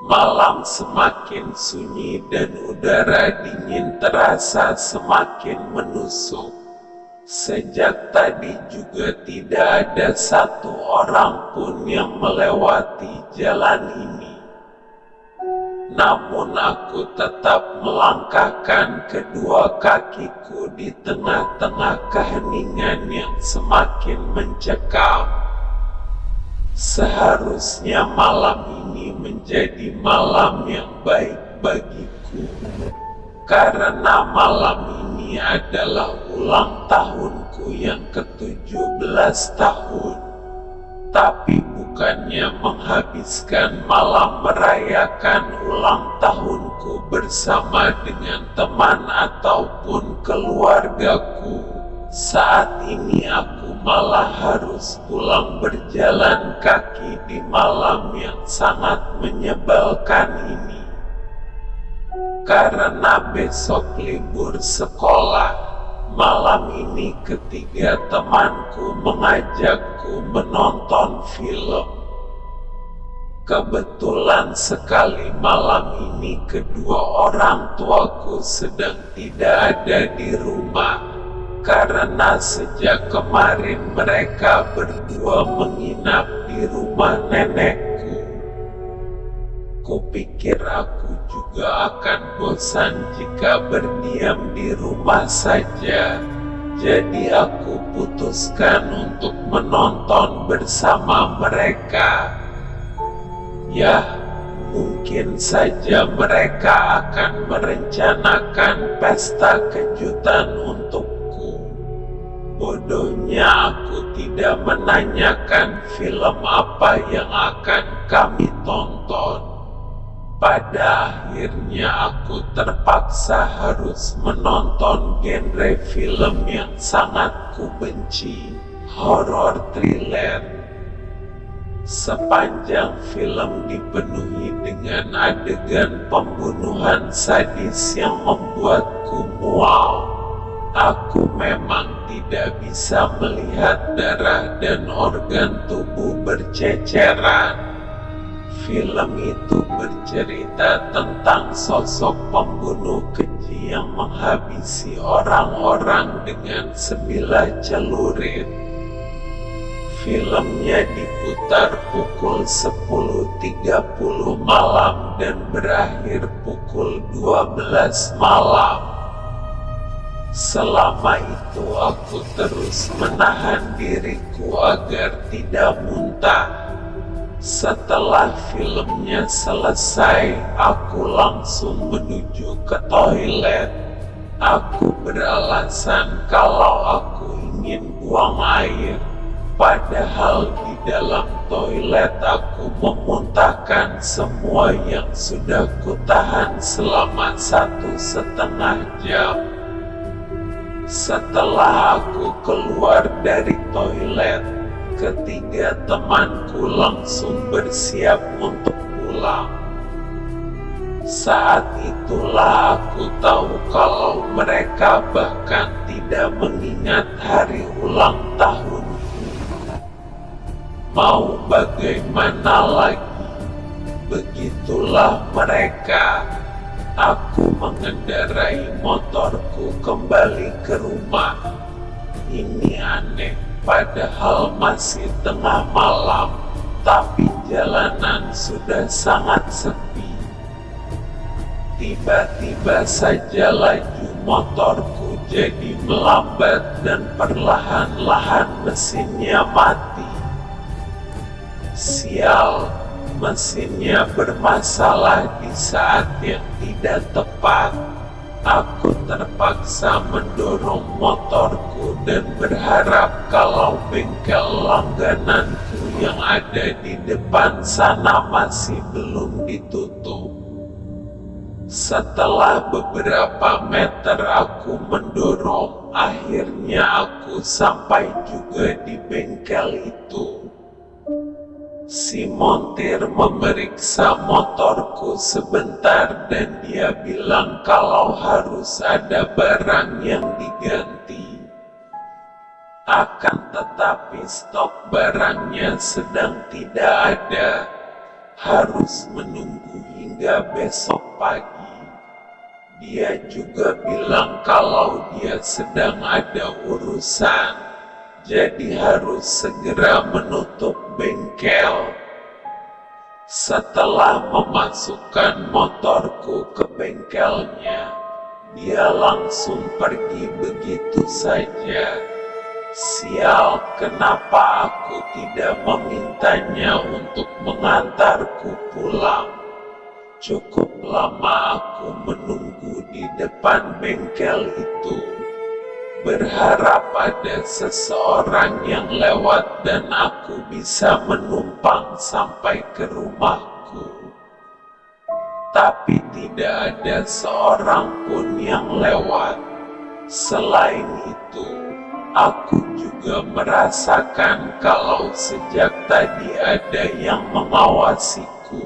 Malam semakin sunyi dan udara dingin terasa semakin menusuk. Sejak tadi juga tidak ada satu orang pun yang melewati jalan ini. Namun aku tetap melangkahkan kedua kakiku di tengah-tengah keheningan yang semakin mencekam. Seharusnya malam ini menjadi malam yang baik bagiku, karena malam ini adalah ulang tahunku yang ke-17 tahun. Tapi bukannya menghabiskan malam merayakan ulang tahunku bersama dengan teman ataupun keluargaku. Saat ini aku malah harus pulang berjalan kaki di malam yang sangat menyebalkan ini. Karena besok libur sekolah, malam ini ketiga temanku mengajakku menonton film. Kebetulan sekali malam ini kedua orang tuaku sedang tidak ada di rumah, karena sejak kemarin mereka berdua menginap di rumah nenekku. Kupikir aku juga akan bosan jika berdiam di rumah saja. Jadi aku putuskan untuk menonton bersama mereka. Ya, mungkin saja mereka akan merencanakan pesta kejutan untukku. Bodohnya aku tidak menanyakan film apa yang akan kami tonton. Pada akhirnya aku terpaksa harus menonton genre film yang sangat kubenci, horor thriller. Sepanjang film dipenuhi dengan adegan pembunuhan sadis yang membuatku mual. Aku memang tidak bisa melihat darah dan organ tubuh berceceran. Film itu bercerita tentang sosok pembunuh keji yang menghabisi orang-orang dengan sebilah celurit. Filmnya diputar pukul 10.30 malam dan berakhir pukul 12 malam. Selama itu aku terus menahan diriku agar tidak muntah. Setelah filmnya selesai, aku langsung menuju ke toilet. Aku beralasan kalau aku ingin buang air. Padahal di dalam toilet aku memuntahkan semua yang sudah kutahan selama 1,5 jam. Setelah aku keluar dari toilet, ketiga temanku langsung bersiap untuk pulang. Saat itulah aku tahu kalau mereka bahkan tidak mengingat hari ulang tahunku. Mau bagaimana lagi? Begitulah mereka. Aku mengendarai motorku kembali ke rumah. Ini aneh. Padahal masih tengah malam, tapi jalanan sudah sangat sepi. Tiba-tiba saja laju motorku jadi melambat dan perlahan-lahan mesinnya mati. Sial, mesinnya bermasalah di saat yang tidak tepat. Aku terpaksa mendorong motorku dan berharap kalau bengkel langgananku yang ada di depan sana masih belum ditutup. Setelah beberapa meter aku mendorong, akhirnya aku sampai juga di bengkel itu. Si montir memeriksa motorku sebentar dan dia bilang kalau harus ada barang yang diganti. Akan tetapi stok barangnya sedang tidak ada. harus menunggu hingga besok pagi. Dia juga bilang kalau dia sedang ada urusan, jadi harus segera menutup bengkel. Setelah memasukkan motorku ke bengkelnya, dia langsung pergi begitu saja. Sial, kenapa aku tidak memintanya untuk mengantarku pulang? Cukup lama aku menunggu di depan bengkel itu, berharap ada seseorang yang lewat dan aku bisa menumpang sampai ke rumahku. Tapi tidak ada seorang pun yang lewat. Selain itu, aku juga merasakan kalau sejak tadi ada yang mengawasiku.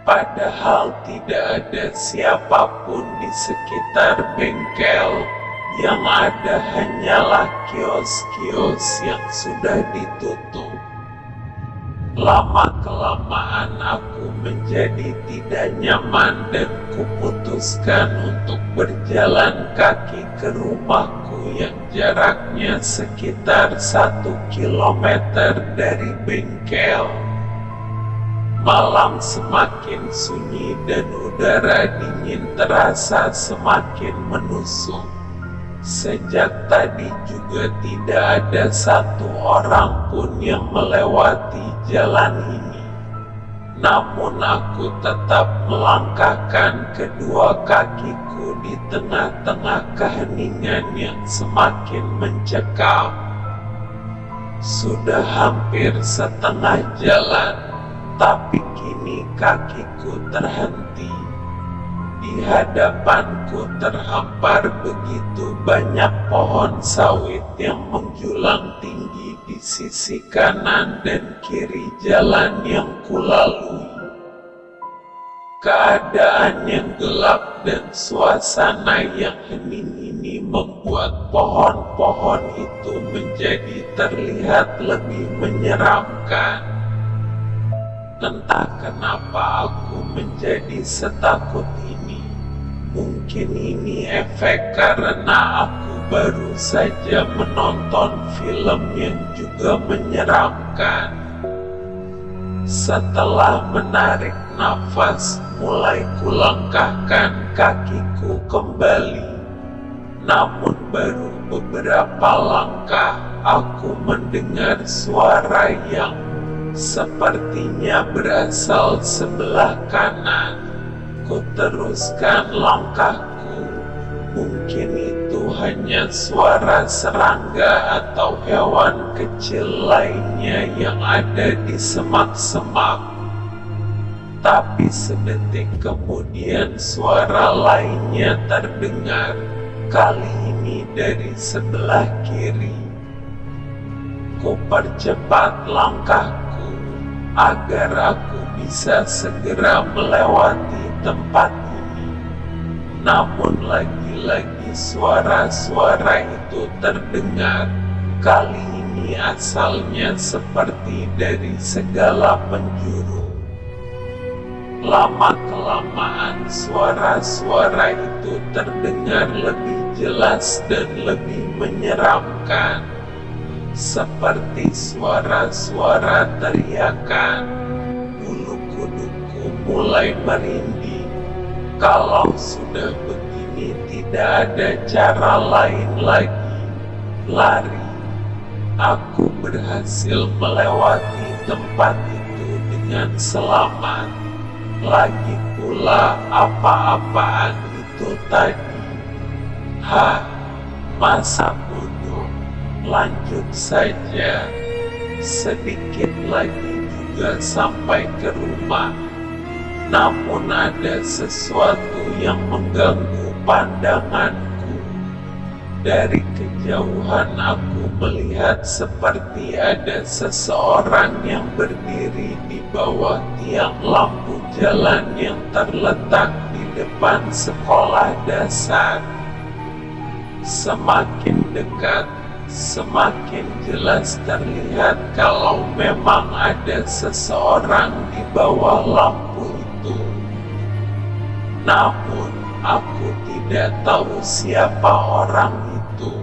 Padahal tidak ada siapapun di sekitar bengkel, yang ada hanyalah kios-kios yang sudah ditutup. Lama-kelamaan aku menjadi tidak nyaman dan kuputuskan untuk berjalan kaki ke rumahku yang jaraknya sekitar 1 kilometer dari bengkel. Malam semakin sunyi dan udara dingin terasa semakin menusuk. Sejak tadi juga tidak ada satu orang pun yang melewati jalan ini. Namun aku tetap melangkahkan kedua kakiku di tengah-tengah keheningan yang semakin mencekam. Sudah hampir setengah jalan, tapi kini kakiku terhenti. Di hadapanku terhampar begitu banyak pohon sawit yang menjulang tinggi di sisi kanan dan kiri jalan yang kulalui. Keadaan yang gelap dan suasana yang hening ini membuat pohon-pohon itu menjadi terlihat lebih menyeramkan. Entah kenapa aku menjadi setakut ini. Mungkin ini efek karena aku baru saja menonton film yang juga menyeramkan. Setelah menarik nafas, mulai kulangkahkan kakiku kembali. Namun baru beberapa langkah, aku mendengar suara yang sepertinya berasal sebelah kanan. Ku teruskan langkahku. Mungkin itu hanya suara serangga atau hewan kecil lainnya yang ada di semak-semak. Tapi sedetik kemudian suara lainnya terdengar, kali ini dari sebelah kiri. Ku percepat langkahku agar aku bisa segera melewati tempat ini. Namun lagi-lagi suara-suara itu terdengar. Kali ini asalnya seperti dari segala penjuru. Lama-kelamaan suara-suara itu terdengar lebih jelas dan lebih menyeramkan. Seperti suara-suara teriakan. Bulu kuduku mulai merinding. Kalau sudah begini tidak ada cara lain lagi. Lari. Aku berhasil melewati tempat itu dengan selamat. Lagi pula apa-apaan itu tadi. Masa bodoh. Lanjut saja. Sedikit lagi juga sampai ke rumah. Namun ada sesuatu yang mengganggu pandanganku. Dari kejauhan aku melihat seperti ada seseorang yang berdiri di bawah tiang lampu jalan yang terletak di depan sekolah dasar. Semakin dekat, semakin jelas terlihat kalau memang ada seseorang di bawah lampu itu. Namun, aku tidak tahu siapa orang itu,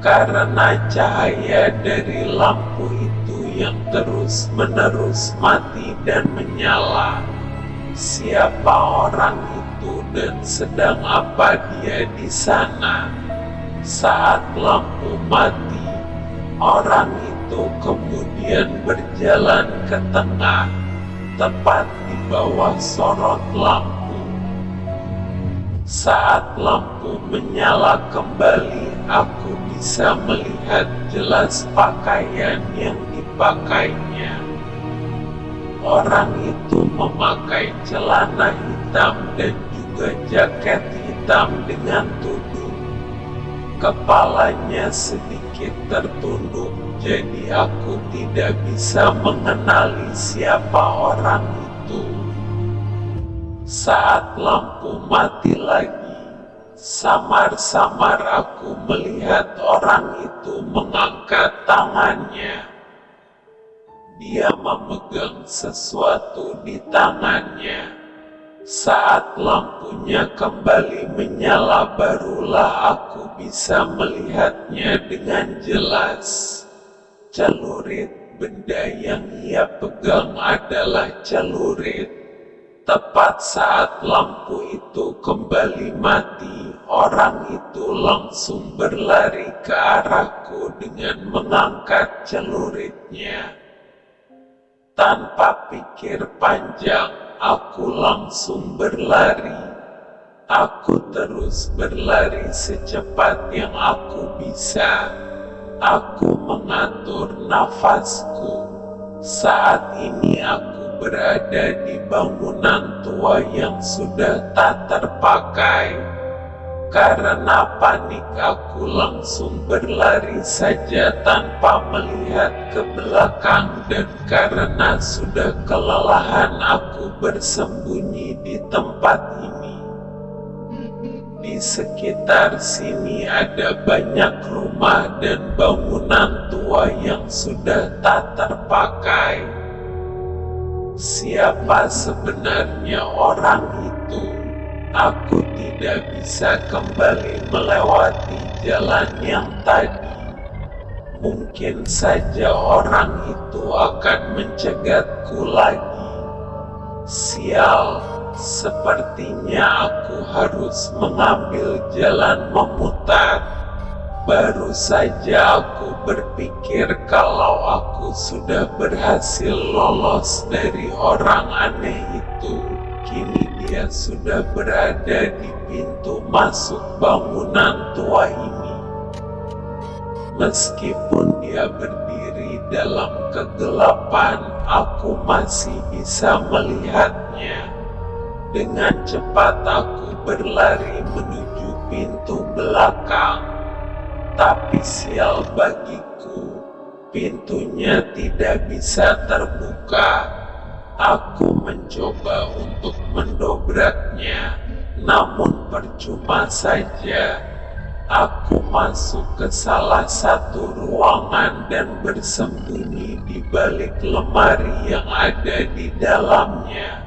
karena cahaya dari lampu itu yang terus-menerus mati dan menyala. Siapa orang itu dan sedang apa dia di sana? Saat lampu mati, orang itu kemudian berjalan ke tengah, tepat di bawah sorot lampu. Saat lampu menyala kembali, aku bisa melihat jelas pakaian yang dipakainya. Orang itu memakai celana hitam dan juga jaket hitam dengan tudung. Kepalanya sedikit tertunduk, jadi aku tidak bisa mengenali siapa orang itu. Saat lampu mati lagi, samar-samar aku melihat orang itu mengangkat tangannya. Dia memegang sesuatu di tangannya. Saat lampunya kembali menyala, barulah aku bisa melihatnya dengan jelas. Celurit, benda yang ia pegang adalah celurit. Tepat saat lampu itu kembali mati, orang itu langsung berlari ke arahku dengan mengangkat celuritnya. Tanpa pikir panjang, aku langsung berlari. Aku terus berlari secepat yang aku bisa. Aku mengatur nafasku. Saat ini aku berada di bangunan tua yang sudah tak terpakai. Karena panik, aku langsung berlari saja tanpa melihat ke belakang, dan karena sudah kelelahan, aku bersembunyi di tempat ini. Di sekitar sini ada banyak rumah dan bangunan tua yang sudah tak terpakai. Siapa sebenarnya orang itu? Aku tidak bisa kembali melewati jalan yang tadi. Mungkin saja orang itu akan mencegatku lagi. Sial, sepertinya aku harus mengambil jalan memutar. Baru saja aku berpikir kalau aku sudah berhasil lolos dari orang aneh itu. Kini dia sudah berada di pintu masuk bangunan tua ini. Meskipun dia berdiri dalam kegelapan, aku masih bisa melihatnya. Dengan cepat aku berlari menuju pintu belakang. Tapi sial bagiku, pintunya tidak bisa terbuka. Aku mencoba untuk mendobraknya, namun percuma saja. Aku masuk ke salah satu ruangan dan bersembunyi di balik lemari yang ada di dalamnya.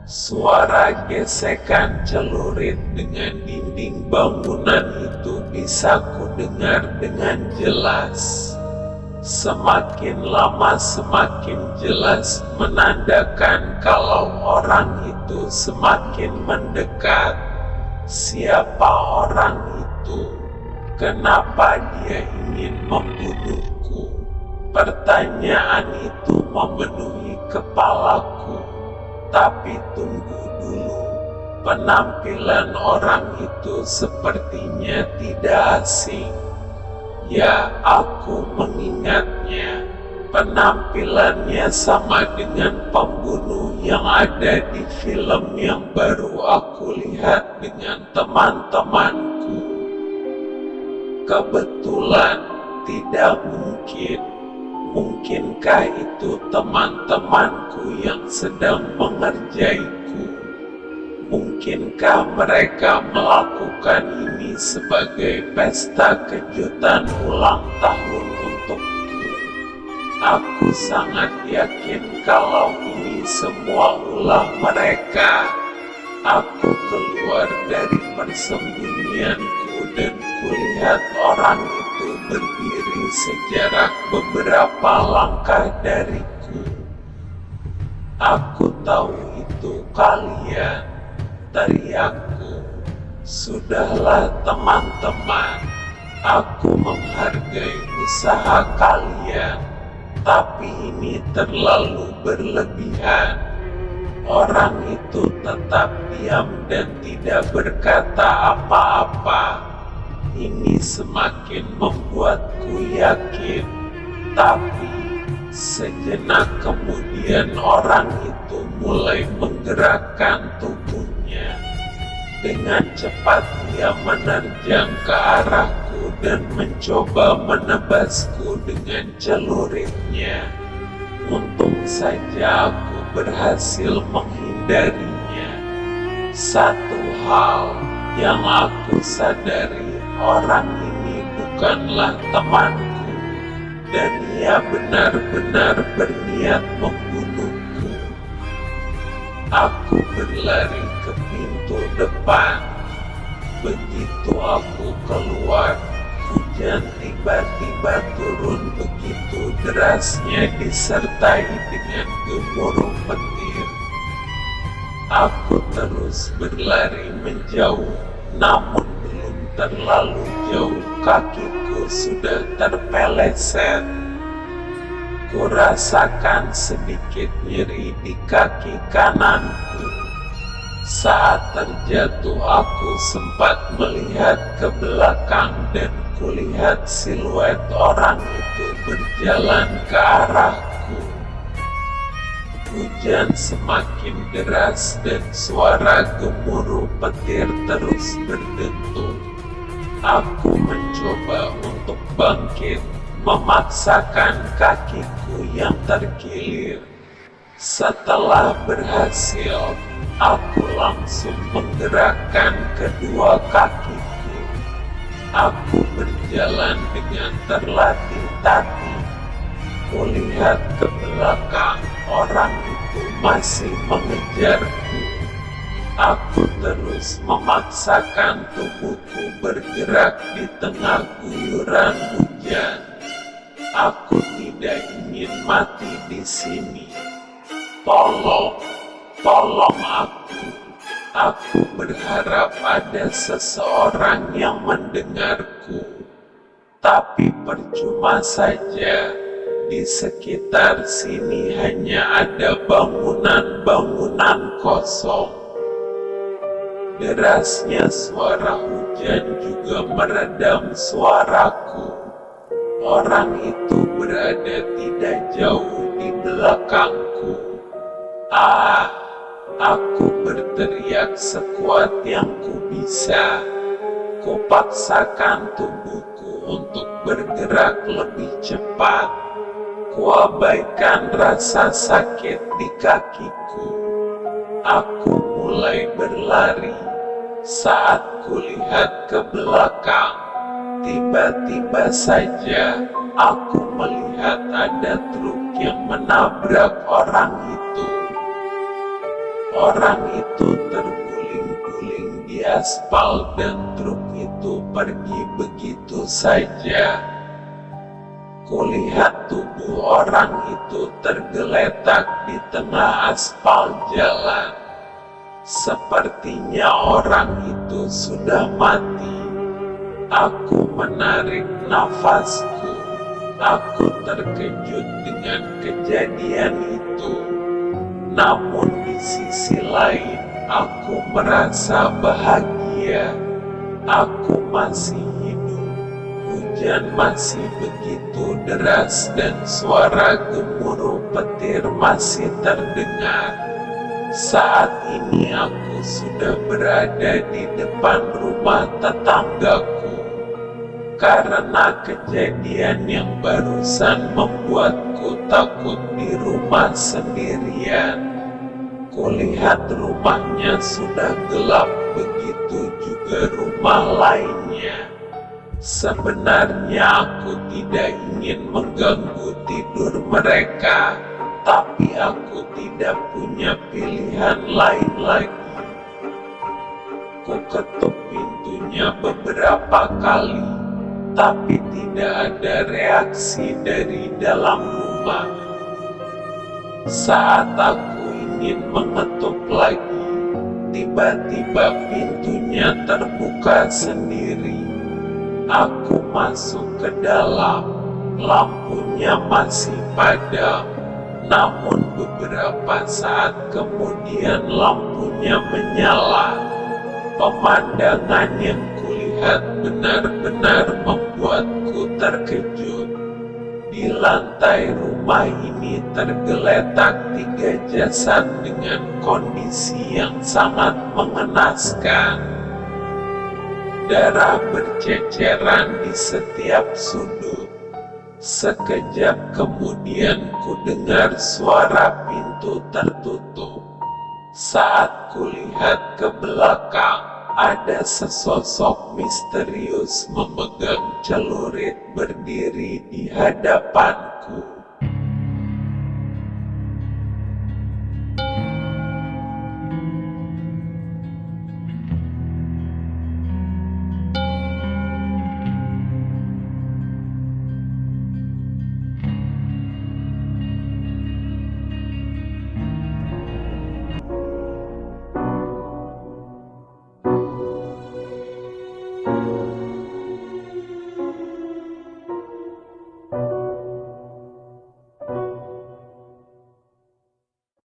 Suara gesekan celurit dengan dinding bangunan itu bisa kudengar dengan jelas. Semakin lama semakin jelas, menandakan kalau orang itu semakin mendekat. Siapa orang itu? Kenapa dia ingin membunuhku? Pertanyaan itu memenuhi kepalaku. Tapi tunggu dulu, penampilan orang itu sepertinya tidak asing. Ya, aku mengingatnya. Penampilannya sama dengan pembunuh yang ada di film yang baru aku lihat dengan teman-temanku. Kebetulan, tidak mungkin. Mungkinkah itu teman-temanku yang sedang mengerjaiku? Mungkinkah mereka melakukan ini sebagai pesta kejutan ulang tahun untukku? Aku sangat yakin kalau ini semua ulah mereka. Aku keluar dari persembunyianku dan kulihat orang itu berdiri sejarak beberapa langkah dariku. Aku tahu itu kalian, teriakku. Sudahlah teman-teman, aku menghargai usaha kalian, tapi ini terlalu berlebihan. Orang itu tetap diam dan tidak berkata apa-apa. Ini semakin membuatku yakin, tapi sejenak kemudian orang itu mulai menggerakkan tubuhnya. Dengan cepat ia menerjang ke arahku dan mencoba menebasku dengan celuritnya. Untung saja aku berhasil menghindarinya. Satu hal yang aku sadari, orang ini bukanlah temanku, dan ia benar-benar berniat membunuhku. Aku berlari ke pintu depan. Begitu aku keluar, hujan tiba-tiba turun begitu derasnya disertai dengan gemuruh petir. Aku terus berlari menjauh, namun belum terlalu jauh kakiku sudah terpeleset. Kurasakan sedikit nyeri di kaki kananku. Saat terjatuh aku sempat melihat ke belakang dan kulihat siluet orang itu berjalan ke arahku. Hujan semakin deras dan suara gemuruh petir terus berdentum. Aku mencoba untuk bangkit, memaksakan kakiku yang terkilir. Setelah berhasil, aku langsung menggerakkan kedua kakiku. Aku berjalan dengan terlatih-tatih. Kulihat ke belakang, orang itu masih mengejarku. Aku terus memaksakan tubuhku bergerak di tengah guyuran hujan. Aku tidak ingin mati di sini. Tolong aku. Aku berharap ada seseorang yang mendengarku. Tapi percuma saja. Di sekitar sini hanya ada bangunan-bangunan kosong. Derasnya suara hujan juga meredam suaraku. Orang itu berada tidak jauh di belakangku. Aku berteriak sekuat yang ku bisa. Kupaksakan tubuhku untuk bergerak lebih cepat. Kuabaikan rasa sakit di kakiku. Aku mulai berlari. Saat kulihat ke belakang, tiba-tiba saja aku melihat ada truk yang menabrak orang itu. Orang itu terguling-guling di aspal dan truk itu pergi begitu saja. Kulihat tubuh orang itu tergeletak di tengah aspal jalan. Sepertinya orang itu sudah mati. Aku menarik nafasku. Aku terkejut dengan kejadian itu. Namun di sisi lain, aku merasa bahagia. Aku masih hidup. Hujan masih begitu deras dan suara gemuruh petir masih terdengar. Saat ini aku sudah berada di depan rumah tetanggaku. Karena kejadian yang barusan membuatku takut di rumah sendirian. Kulihat rumahnya sudah gelap, begitu juga rumah lainnya. Sebenarnya aku tidak ingin mengganggu tidur mereka, tapi aku tidak punya pilihan lain lagi. Ku ketuk pintunya beberapa kali, tapi tidak ada reaksi dari dalam rumah. Saat aku ingin mengetuk lagi, tiba-tiba pintunya terbuka sendiri. Aku masuk ke dalam, lampunya masih padam, namun beberapa saat kemudian lampunya menyala. Pemandangan yang kulihat benar-benar membuatku terkejut. Di lantai rumah ini tergeletak 3 jasad dengan kondisi yang sangat mengenaskan. Darah berceceran di setiap sudut. Sekejap kemudian ku dengar suara pintu tertutup. Saat kulihat ke belakang, ada sesosok misterius memegang celurit berdiri di hadapanku.